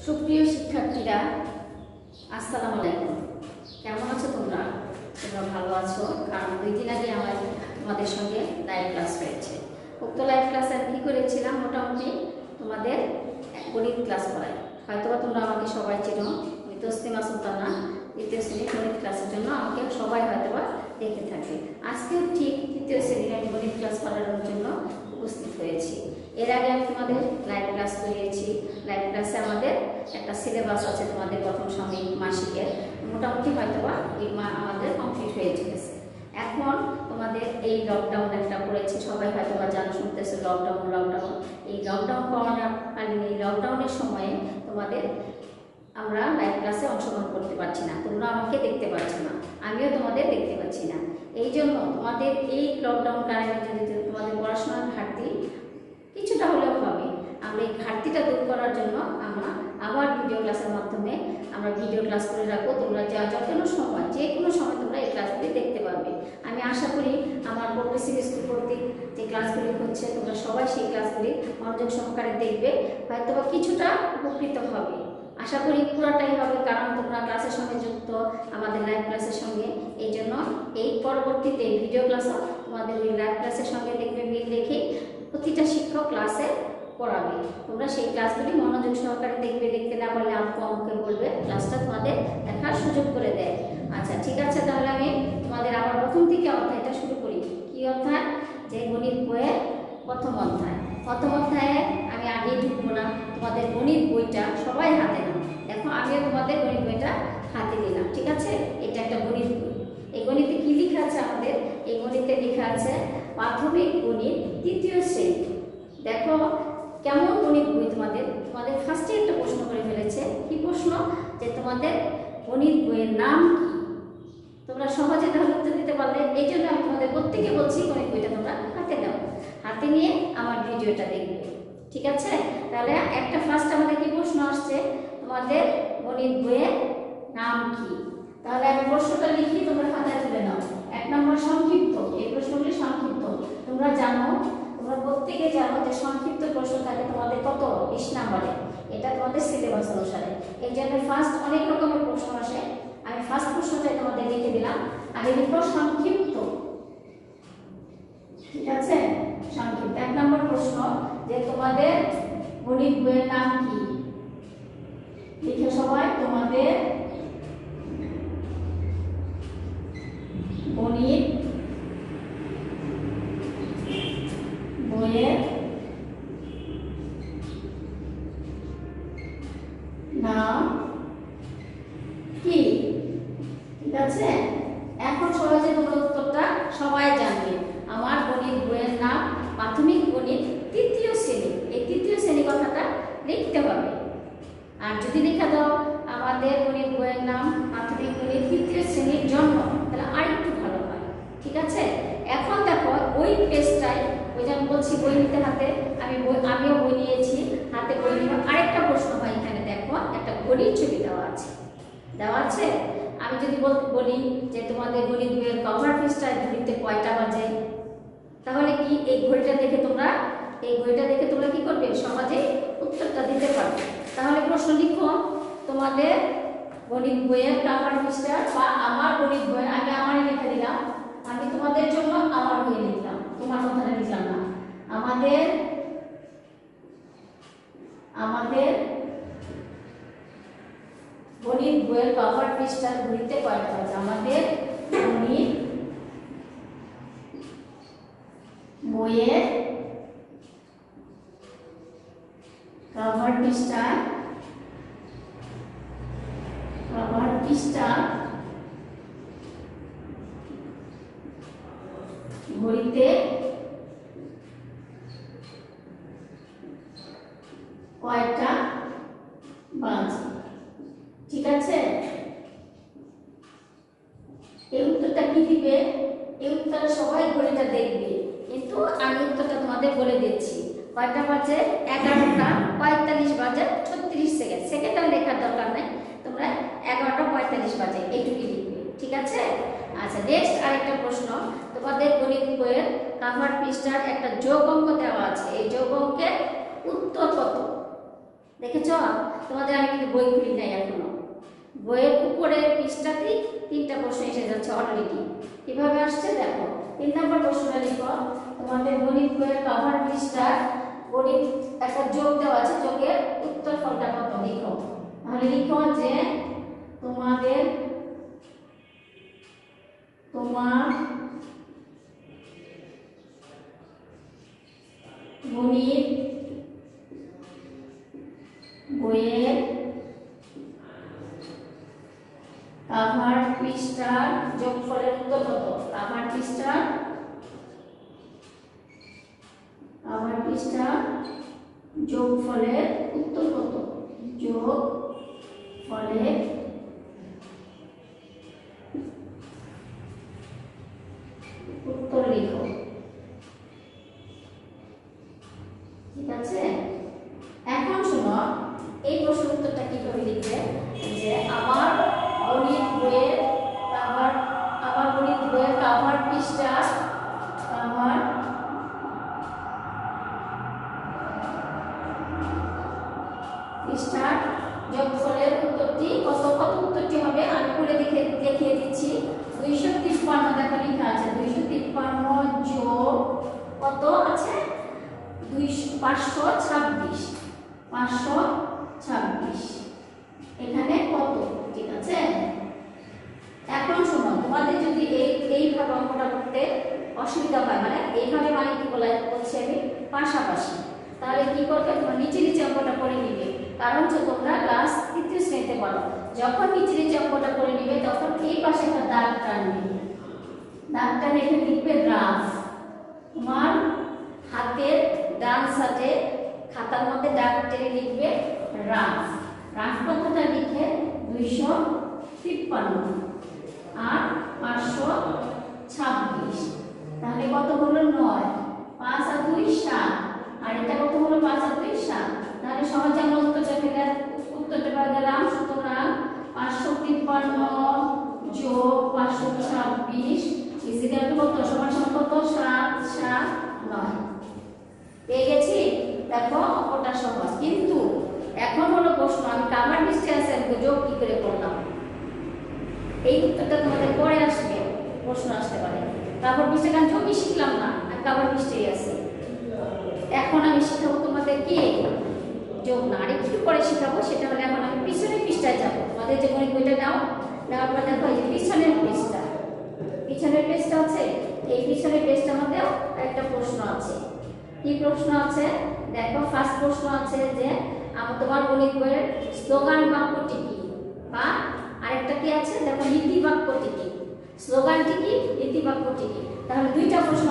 সুপ্রিয় শিক্ষার্থীরা, আসসালামু আলাইকুম। কেমন আছো তোমরা? তোমরা ভালো আছো? কারণ 2 দিন আগে তোমাদের সঙ্গে লাইভ ক্লাস হয়েছে। উক্ত লাইভ ক্লাসে আমি কী করেছিলাম, মোটামুটি তোমাদের গণিত ক্লাস করাই। হয়তোবা তোমরা আমাকে সবাই চেনো, আমি তসলিমা সুলতানা। 2য় শ্রেণীর গণিত ক্লাসের জন্য আমাকে সবাই হয়তোবা দেখে থাকে। আজকেও ঠিক 3য় শ্রেণীর আমি গণিত ক্লাস করানোর জন্য উপস্থিত হয়েছি। এর আগে আমি তোমাদের লাইভ ক্লাস করিয়েছি। লাইভ ক্লাসে আমাদের একটা সিলেবাস আছে, তোমাদের প্রথম সাময়িক মাসিকের, মোটামুটি হয়তোবা আমাদের কমপ্লিট হয়ে গেছে। এখন তোমাদের এই লকডাউন একটা পড়েছে, সবাই হয়তোবা জানা শুনতেছে লকডাউন। এই লকডাউন করোনাকালীন এই লকডাউনের সময়ে তোমাদের আমরা লাইভ ক্লাসে অংশগ্রহণ করতে পারছি না, তোমরা আমাকে দেখতে পাচ্ছ না, আমিও তোমাদের দেখতে পাচ্ছি না। এই জন্য তোমাদের এই লকডাউন কারণে যদি তোমাদের পড়াশোনার ঘাটতি কিছুটা হলেও হবে, আমরা এই ঘাটতিটা দূর করার জন্য আমরা আবার ভিডিও ক্লাসের মাধ্যমে আমরা ভিডিও ক্লাস করে রাখবো। তোমরা যে কোনো সময় তোমরা এই ক্লাসগুলি দেখতে পারবে। আমি আশা করি আমার প্রোগ্রেসিভ স্কুল কর্তৃক যে ক্লাসগুলি হচ্ছে তোমরা সবাই সেই ক্লাসগুলি মনোযোগ সহকারে দেখবে, হয়তোবা কিছুটা উপকৃত হবে। আশা করি পুরোটাই হবে, কারণ তোমরা ক্লাসের সঙ্গে যুক্ত, আমাদের লাইভ ক্লাসের সঙ্গে। এই জন্য এই পরবর্তীতে ভিডিও ক্লাসও তোমাদের ওই লাইভ ক্লাসের সঙ্গে দেখবে, মিল রেখে প্রতিটা শিক্ষক ক্লাসে পড়াবে। তোমরা সেই ক্লাসগুলি মনোযোগ সহকারে দেখবে, দেখতে না পারলে আমাকে বলবে, ক্লাসটা তোমাদের দেখার সুযোগ করে দেয়। আচ্ছা ঠিক আছে, তাহলে আমি তোমাদের আবার প্রথম থেকে অধ্যায়টা শুরু করি। কি অধ্যায়? যে গণিত বইয়ের প্রথম অধ্যায়। প্রথম অধ্যায়ে আমি আগে ঢুকবো না, তোমাদের গণিত বইটা সবাই হাতে নাও। দেখো আমিও তোমাদের গণিত বইটা হাতে দিলাম, ঠিক আছে? এটা একটা গণিত বই। এই গণিতে কি লেখা আছে আমাদের? এই গণিতে লেখা আছে প্রাথমিক গণিত 3য় শ্রেণী। দেখো কেমন গণিত বই তোমাদের ফার্স্টে একটা প্রশ্ন করে ফেলেছে। কি প্রশ্ন? যে তোমাদের গণিত বইয়ের নাম কি? তোমরা সহজে তাহলে উত্তর দিতে পারলে। এই জন্য আমি তোমাদের প্রত্যেকে বলছি গণিত বইটা তোমরা হাতে নাও, হাতে নিয়ে আমার ভিডিওটা দেখবে, ঠিক আছে? তাহলে একটা ফার্স্ট আমাদের কি প্রশ্ন আসছে, তোমাদের গণিত বইয়ের নাম কি? তাহলে আমি প্রশ্নটা লিখি, তোমরা খাতায় তুলে নাও। 1 নম্বর সংক্ষিপ্ত। এই প্রশ্নগুলি সংক্ষিপ্ত। তোমরা জানো, তোমরা প্রত্যেকে জানো যে সংক্ষিপ্ত প্রশ্ন থাকে তোমাদের কত? 20 নম্বরে। এটা তোমাদের সিলেবাস অনুসারে। এই জন্য ফার্স্ট অনেক রকমের প্রশ্ন আসে। আমি ফার্স্ট প্রশ্নটাই তোমাদের লিখে দিলাম। আমি লিখব সংক্ষিপ্ত, ঠিক আছে? সংক্ষিপ্ত। 1 নম্বর প্রশ্ন, যে তোমাদের গণিত বইয়ের নাম কি? লিখে সবাই তোমাদের গণিত বইয়ের নাম কি? ঠিক আছে? এখন সহজে তোমরা উত্তরটা সবাই জানবে। আমার গণিত বইয়ের নাম প্রাথমিক গণিত 3য় শ্রেণী। এই 3য় শ্রেণী কথাটা লিখতে হবে। আর যদি লেখা দাও আমাদের গণিত বইয়ের নাম প্রাথমিক গণিত 3য় শ্রেণীর জন্য, তাহলে আরেকটু ভালো হয়, ঠিক আছে? এখন দেখো ওই পেজটাই, ওই যেমন বলছি বই নিতে হাতে, আমিও বই নিয়েছি, হাতে বই নিব। আরেকটা প্রশ্ন হয় এখানে, দেখো একটা ঘড়ির ছবি দেওয়া আছে। আমি যদি বলি যে তোমাদের গণিত বইয়ের কভার পেজটায় ঘড়িতে কয়টা বাজে, তাহলে কি এই ঘড়িটা দেখে তোমরা কি করবে? সহজে উত্তরটা দিতে পারবে। তাহলে প্রশ্ন লিখো, তোমাদের গণিত বইয়ের কভার পেজটা, বা আমার গণিত বই, আমি আমারই লিখে দিলাম। আমি তোমাদের জন্য আমার বই লিখলাম, তোমার কথাটা লিখলাম না। আমাদের গণিত বইয়ের কভার পেজটা ঘড়িতে কয়টা বাজে? আমাদের গণিত বইয়ের কভার পৃষ্ঠা ঘড়িতে কয়টা বাজে? ঠিক আছে? এই উত্তরটা কি দিবে? এই উত্তরটা সবাই ঘড়িটা দেখবে, কিন্তু আমি উত্তরটা তোমাদের বলে দিচ্ছি। কয়টা বাজে? 11টা 45 বাজে 36 সেকেন্ড। সেকেন্ড আর লেখার দরকার নাই, তোমরা 11টা 45 বাজে এইটুকুই লিখবে, ঠিক আছে? আচ্ছা নেক্সট আরেকটা প্রশ্ন, তোমাদের গণিত বইয়ের কভার পৃষ্ঠার একটা যোগ অঙ্ক দেওয়া আছে। এই যোগ অঙ্কের উত্তর কত? দেখেছো? তোমাদের আমি কিন্তু বই খুলি নাই এখনো। বইয়ের উপরের পৃষ্ঠাতেই 3টা প্রশ্ন এসে যাচ্ছে অলরেডি। কিভাবে আসছে দেখো। 3 নম্বর প্রশ্নটা লিখো। তোমাদের গণিত বইয়ের কভার পৃষ্ঠা গণিত একটা যোগ দেওয়া আছে, যোগের উত্তর ফলটা কত লিখো। তাহলে লিখো যে তোমার গণিত বইয়ের কাভার পৃষ্ঠার যোগফলের উত্তর কত। কাভার পৃষ্ঠার যোগফলের উত্তর কত। যোগফলের উত্তর লিখো। ঠিক আছে? এখন শোনো, এই প্রশ্নের উত্তরটা কিভাবে লিখবে, যে আমার গণিত বইয়ের কাভার পৃষ্ঠার যোগফলের উত্তরটি কত উত্তরটি হবে আমি করে দেখিয়ে দিচ্ছি। 253 দেখো লেখা আছে। 253 যোগ কত আছে, 526 এখানে কত। ঠিক আছে? এখন শোনো, তোমাদের যদি এইভাবে অঙ্কটা করতে অসুবিধা হয়, মানে এইভাবে মানে কি বলছি আমি, পাশাপাশি, তাহলে কি করবে, তোমরা নিচে অঙ্কটা করে নিবে। কারণ যে তোমরা ক্লাস 3য় শ্রেণীতে পড়ো, যখন নিচে অঙ্কটা করে নিবে তখন এই পাশে একটা দাগ টানবে। দাগটা এখানে লিখবে রাফ। তোমার হাতের ডান সাইডে খাতার মধ্যে দাগ টেনে লিখবে রাফ। রাফ কথাটা লিখে 253 আর 526, তাহলে কত হলো 9, 5 আর 2 7, আর এটা কত হলো 5 আর 2 7। তাহলে সহজে আমরা উত্তরটা পেয়ে গেলাম। সুতরাং 553 যোগ 526 ইজিক্যাল টু কত, সমান কত, 7 7 9। পেয়ে গেছি। দেখো অঙ্কটা সহজ, কিন্তু এখন হলো প্রশ্ন, আমি কাভার ডিসটেন্সের যোগ কি করে করলাম। এই উত্তরটা তোমাদের পরে আসবে, প্রশ্ন আসতে পারে। কাভার পৃষ্ঠা কারণ যোগই শিখলাম না, আর কাভার পৃষ্ঠাই আছে। এখন আমি শিখাবো তোমাদের কি যোগ না, আরেকটু পরে শিখাবো। সেটা হলে এখন আমি পিছনের পৃষ্ঠায় যাবো। তোমাদের যে গণিত বইটা নেওয়ার পর দেখো এই যে পিছনের পৃষ্ঠা আছে। এই পিছনের পৃষ্ঠার মধ্যেও একটা প্রশ্ন আছে। কি প্রশ্ন আছে দেখো। ফার্স্ট প্রশ্ন আছে যে তোমার গণিত বইয়ের স্লোগান বাক্যটি কি, বা আরেকটা কি আছে দেখো, নীতি বাক্যটি কি। স্লোগানটি কি, নীতি বাক্যটি কি। তাহলে দুইটা প্রশ্ন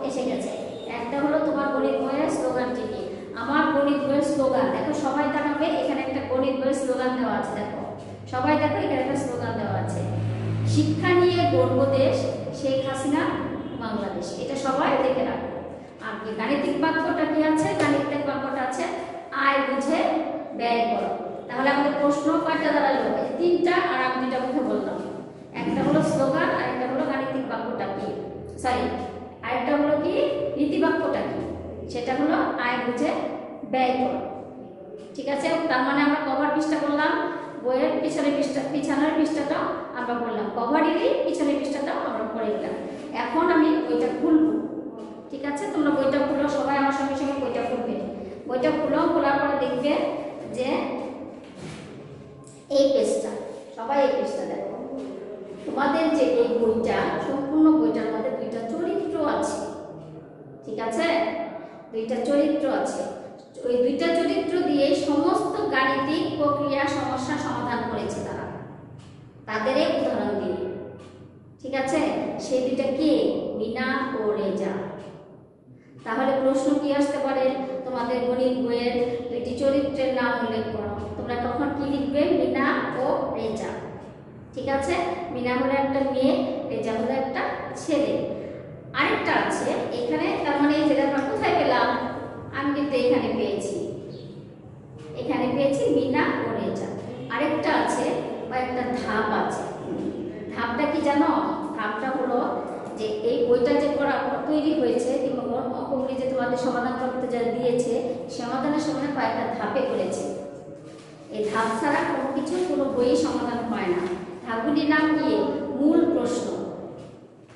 এসে গেছে। একটা হলো তোমার গণিত বইয়ের স্লোগানটি কি। আমার গণিত বইয়ের স্লোগান দেখো, সবাই তাকাবে, এখানে একটা গণিত বইয়ের স্লোগান দেওয়া আছে। দেখো সবাই দেখো, এখানে একটা স্লোগান দেওয়া আছে, শিক্ষা নিয়ে গর্ব দেশ, শেখ হাসিনা বাংলাদেশ। এটা সবাই দেখে রাখো। আর কি গাণিতিক বাক্যটা কি আছে, গাণিতিক বাক্যটা আছে আয় বুঝে ব্যয় করো। তাহলে আমাদের প্রশ্ন কয়টা দাঁড়ালো, 3টা, আর আমি 2টা মুখে বললাম। একটা হলো স্লোগান, আর একটা হলো গাণিতিক বাক্যটা কি, আরেকটা হলো কি নীতি বাক্যটা কি, সেটা হলো আয় বুঝে ব্যয় করো। ঠিক আছে? তার মানে আমরা কভার পৃষ্ঠা করলাম, বইয়ের পিছনের পৃষ্ঠাটা আমরা বললাম, কভারেরই পিছনের পৃষ্ঠাটা আমরা পড়ে গেলাম। এখন আমি বইটা খুলবো। ঠিক আছে? তোমরা বইটা খুলো, সবাই আমার সঙ্গে বইটা খুলবে। বইটা খোলার পরে দেখবে যে এই পেজটা, সবাই এই পেজটা দেখো। তোমাদের যে এই বইটা, সম্পূর্ণ বইটার মধ্যে 2টা চরিত্র আছে। ঠিক আছে? 2টা চরিত্র আছে। ওই 2টা চরিত্র দিয়ে সমস্ত গাণিতিক প্রক্রিয়া সমস্যা সমাধান করেছে তারা, তাদের এই উদাহরণ দিয়ে। ঠিক আছে? সেই 2টা কি, মিনা ও রেজা। তাহলে প্রশ্ন কি আসতে পারে, তোমাদের গণিত বইয়ের 2টি চরিত্রের নাম উল্লেখ করো। তোমরা তখন কি লিখবে, মিনা ও রেজা। ঠিক আছে? মিনা হলো একটা মেয়ে, রেজা হলো একটা ছেলে। আরেকটা আছে এখানে, তার মানে এই যেটা আমরা কোথায় পেলাম, আমি কিন্তু এখানে পেয়েছি মিনা ও রেজা। আরেকটা আছে বা একটা ধাপ আছে। ধাপটা কি জানো? ধাপটা হলো যে এই বইটা যে তৈরি হয়েছে, কিংবা অঙ্কগুলি যে তোমাদের সমাধান করতে যা দিয়েছে, সমাধানের সময় কয়েকটা ধাপে করেছে। এই ধাপ ছাড়া কোনো কিছু কোনো বইয়ে সমাধান হয় না। ধাপগুলির নাম কি? মূল প্রশ্ন।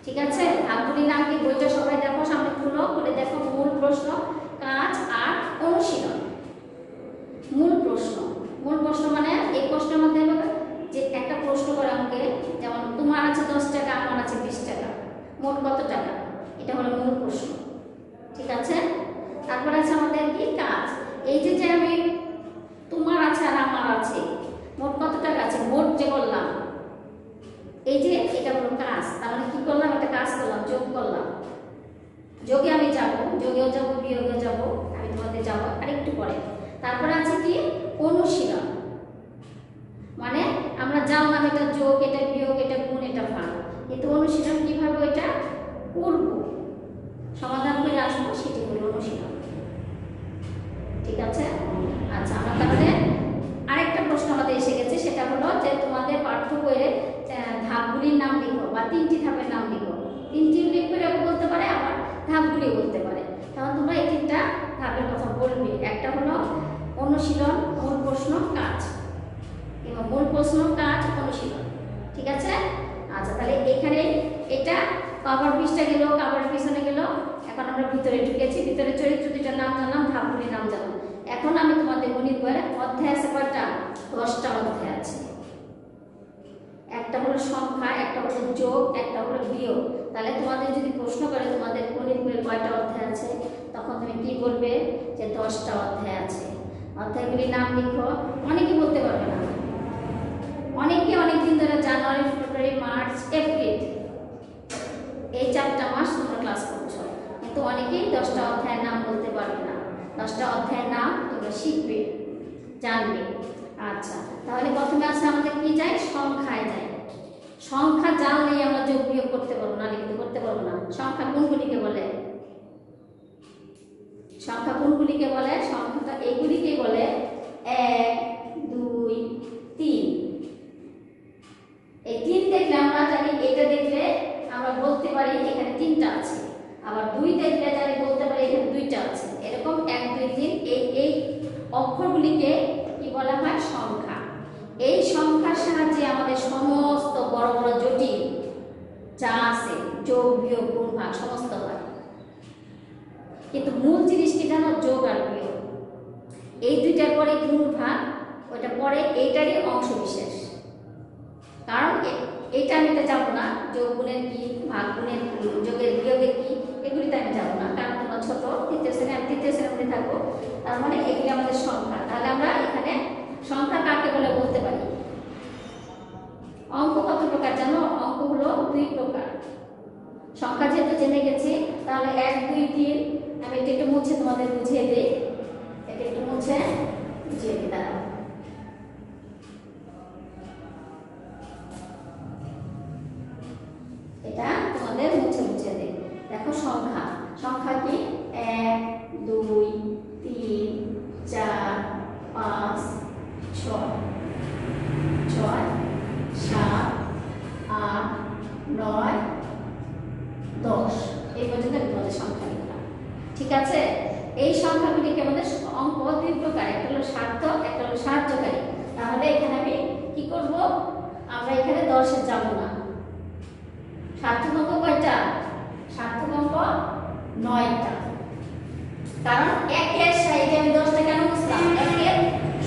ঠিক আছে, ধাপগুলির নাম কি? বইটা সবাই দেখো, সামনে খুলে দেখো। মূল প্রশ্ন, কাজ আর অনুশীলন। মূল প্রশ্ন, মূল প্রশ্ন মানে এই প্রশ্নের মধ্যে যে একটা প্রশ্ন করে আমাকে, যেমন তোমার আছে 10 টাকা, আমার আছে 20 টাকা, মোট কত টাকা? এটা হলো মূল প্রশ্ন। ঠিক আছে, তারপর আছে আমাদের কি? কাজ। এই যে আমি তোমার আছে আর আমার আছে, মোট কত টাকা আছে, মোট যে বললাম, এই যে এটা হলো কাজ। তার মানে কি করলাম? একটা কাজ করলাম, যোগ করলাম। যোগে আমি যাব, যোগেও যাব, বিয়োগেও যাব, আমি তোমাদের যাব আরেকটু পরে। তারপরে আছে কি? অনুশীলন। মানে আমরা জানলাম এটা যোগ, এটা বিয়োগ, এটা গুণ, এটা ভাগ, কিন্তু অনুশীলন কিভাবে এটা করব, সমাধান করে আসবো, সেটি হলো অনুশীলন। ঠিক আছে, আচ্ছা। আমরা তাহলে আরেকটা প্রশ্ন আমাদের এসে গেছে, সেটা হলো যে তোমাদের পাঠ্য বইয়ের ধাপগুলির নাম লিখো বা 3টি ধাপের নাম লিখো। 3টি উল্লেখ করে বলতে পারে, আবার ধাপগুলি বলতে পারে। তাহলে তোমরা এই 3টা ধাপের কথা বলবে। একটা হলো অনুশীলন, মূল প্রশ্ন, কাজ। এবং মূল প্রশ্ন, কাজ, অনুশীলন। ঠিক আছে, আচ্ছা। তাহলে এখানে এটা কভার পৃষ্ঠা গেল, কভার পিছনে গেল। এখন আমরা ভিতরে ঢুকেছি, ভিতরে চরিত্র দুইটার নাম জানলাম, ধাপগুলির নাম জানলাম। এখন আমি তোমাদের গণিত বইয়ের অধ্যায় আছে কয়টা? 10টা অধ্যায় আছে। একটা হলো সংখ্যা, একটা হলো যোগ, একটা হলো বিয়োগ। তাহলে তোমাদের যদি প্রশ্ন করে তোমাদের গণিত বইয়ের কয়টা অধ্যায় আছে, তখন তুমি কি বলবে? যে 10টা অধ্যায় আছে। অধ্যায়গুলির নাম লিখো। অনেকে বলতে পারবে না, অনেকে অনেকদিন ধরে জানুয়ারি, ফেব্রুয়ারি, মার্চ, এপ্রিল, এই 4টা মাস তোমরা ক্লাস করছো, কিন্তু অনেকেই 10টা অধ্যায়ের নাম বলতে পারবে না। 10টা অধ্যায়ের নাম তোমরা শিখবে, জানবে। আচ্ছা, তাহলে প্রথমে আছে আমাদের কি যায়? সংখ্যায় যায়। সংখ্যা জানলেই আমরা যোগ বিয়োগ করতে পারবো না, লিখতে করতে পারবো না। সংখ্যা কোনগুলিকে বলে? সংখ্যা কোনগুলিকে বলে? সংখ্যাটা এইগুলিকে বলে 1, 2, 3। এই 3 দেখলে আমরা জানি, এটা দেখলে আমরা বলতে পারি এখানে 3টা আছে। আবার 2 দেখলে জানি, বলতে পারি এখানে 2টা আছে। এরকম 1, 2, 3 এই অক্ষরগুলিকে কি বলা হয়? সংখ্যা। এই সংখ্যার সাহায্যে আমাদের সমস্ত বড় বড় জটিল যা আছে, যোগ, বিয়োগ, গুণ, ভাগ সমস্ত হয়। কিন্তু মূল জিনিস কি জানো? যোগ আর বিয়োগ। এই দুইটার পরে গুণ, ভাগ, ওইটা পরে, এইটারই অংশ বিশেষ। কারণ এইটা আমি তো যাবো না, যোগ গুণের কি, ভাগ গুণের কি, যোগের বিয়োগের কি, এগুলিতে আমি যাবো না, কারণ তোমরা ছোট, তৃতীয় শ্রেণীতে থাকো। তার মানে এগুলি আমাদের সংখ্যা। তাহলে আমরা এখানে সংখ্যা কাকে বলে বলতে পারি? অঙ্ক কত প্রকার জানো? অঙ্ক হলো 2 প্রকার। সংখ্যা যেহেতু জেনে গেছি, তাহলে 1, 2, 3 আমি এটা একটু মুছে তোমাদের বুঝিয়ে দিই। এটা একটু মুছে বুঝিয়ে দিই, দাঁড়াও। এটা তোমাদের মুছে বুঝিয়ে দিই। দেখো সংখ্যা, সংখ্যা কি? 1, 2, 3, 4, 5, 6, 7, 8, 9, 10। এই পর্যন্ত তোমাদের সংখ্যা লিখলাম। ঠিক আছে, এই সংখ্যাগুলিকে আমাদের অঙ্ক 2 প্রকার, একটা হলো সার্থক, একটা হলো সাহায্যকারী। তাহলে এখানে আমি কি করব? আমরা এখানে 10-এ যাব না। সার্থক অঙ্ক কয়টা? সার্থক অঙ্ক 9টা। কারণ 1-এর সাইডে আমি 10টা কেন বুঝলাম? 1-এর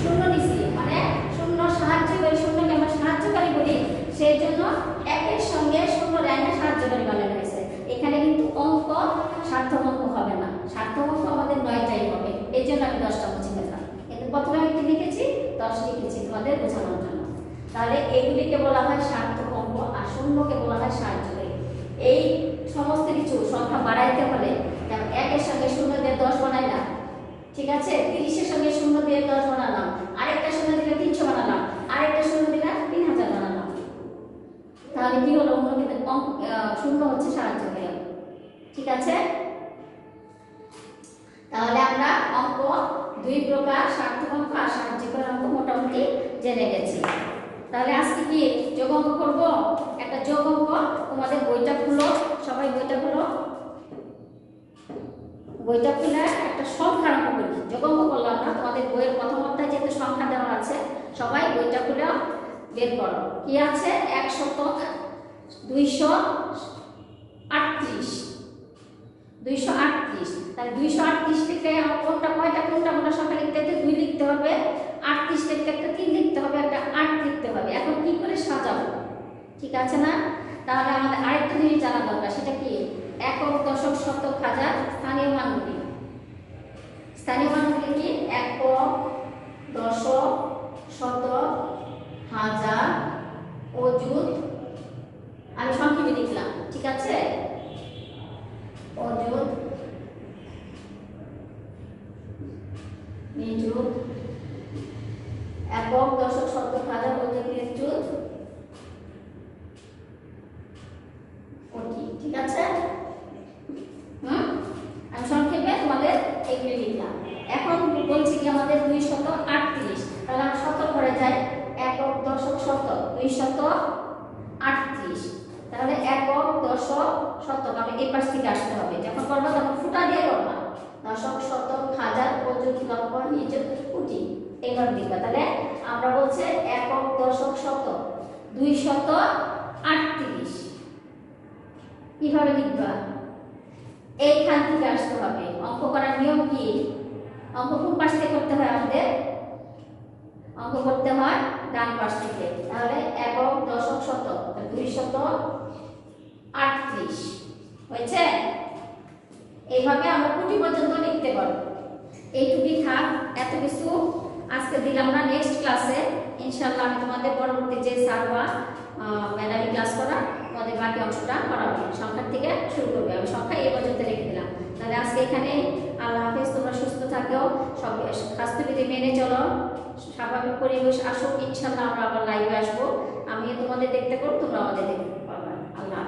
শূন্য নিছি, মানে শূন্য সাহায্যকারী, শূন্যকে আমরা সাহায্যকারী বলি, সেই জন্য 1-এর সঙ্গে শূন্য লাইনে সাহায্যকারী বানানো হয়েছে। এখানে কিন্তু অঙ্ক সার্থক অঙ্ক হবে না, সার্থক অঙ্ক আমাদের 9টাই হবে। এই জন্য আমি 10টা মুছে ফেললাম, কিন্তু প্রথমে আমি কি লিখেছি? 10 লিখেছি তোমাদের বোঝানোর জন্য। তাহলে এগুলিকে বলা হয় সার্থক অঙ্ক, আর শূন্যকে বলা হয় সাহায্যকারী। এই সমস্ত কিছু সংখ্যা বাড়াইতে হলে, যেমন 1-এর সঙ্গে শূন্য দিয়ে 10 বানাইলাম, ঠিক আছে, 30-এর সঙ্গে শূন্য দিয়ে 10 বানালাম, আরেকটা শূন্য দিলে 300 বানালাম, আরেকটা শূন্য দিলে 3000 বানালাম। তাহলে কি হলো? অন্য কিন্তু শূন্য হচ্ছে সাহায্যকারী। ঠিক আছে, তাহলে আমরা অঙ্ক 2 প্রকার, সার্থক অঙ্ক আর সাহায্যকারী অঙ্ক মোটামুটি জেনে গেছি। তাহলে আজকে কি যোগ অঙ্ক করব? একটা যোগ অঙ্ক। তোমাদের বইটা খুলো, সবাই বইটা খুলো। বইটা খুলে একটা সংখ্যার অঙ্ক করি। যোগ অঙ্ক করলাম না, তোমাদের বের করো। কি আছে 238, 238। তাহলে 238 লিখলে কোনটা কয়টা কোনটা সংখ্যা লিখতে হবে? 2 লিখতে হবে, 38 লিখতে একটা 3 লিখতে হবে, একটা 8 লিখতে হবে। এখন কি করে সাজাবো? ঠিক আছে না? তাহলে আমাদের আরেকটা জিনিস জানা দরকার, সেটা কি? একক, দশক, শতক, হাজার স্থানীয় মানগুলি। স্থানীয় মানগুলি কি? একক, দশক, শতক, হাজার, অযুত। আমি সংক্ষেপে লিখলাম, ঠিক আছে? অযুত, নিযুত, একক, দশক, শতক, হাজার, অযুত, নিযুত, ঠিক আছে? আমি সংক্ষেপে তোমাদের এগুলি লিখলাম। এখন বলছি কি আমাদের 238, তাহলে আমরা শতক করে যাই। একক, দশক, শতক 238। তাহলে একক, দশক, শতক আমি এই পাশ থেকে আসতে হবে। যখন করবো তখন ফুটা দিয়ে করবা। দশক, শতক, হাজার, অযুত, লক্ষ, নিযুত, কোটি এইভাবে লিখবা। তাহলে আমরা বলছে একক, দশক, শতক 238। কিভাবে লিখবা? এইখান থেকে আসতে হবে। অঙ্ক করার নিয়ম কি? অঙ্ক কোন পাশ থেকে করতে হয় আমাদের? অঙ্ক করতে হয় ডান পাশ থেকে। তাহলে একক, দশক, শতক 238 হয়েছে। এইভাবে আমরা কোটি পর্যন্ত লিখতে পারবো। এইটুকুই থাক, এত কিছু আজকে দিলাম না। নেক্সট ক্লাসে ইনশাআল্লাহ আমি তোমাদের পরবর্তী যে স্যার বা ম্যাডামই ক্লাস করা তোমাদের বাকি অংশটা করাবো। সংখ্যার থেকে শুরু করবে। আমি সংখ্যা এই পর্যন্ত রেখে দিলাম। তাহলে আজকে এখানে আল্লাহ হাফেজ। তোমরা সুস্থ থাকো, সব স্বাস্থ্যবিধি মেনে চলো, স্বাভাবিক পরিবেশ আসুক। ইনশাআল্লাহ আমরা আবার লাইভে আসবো। আমিও তোমাদের দেখতে পারবো, তোমরা আমাদের দেখতে পারবে। আল্লাহ।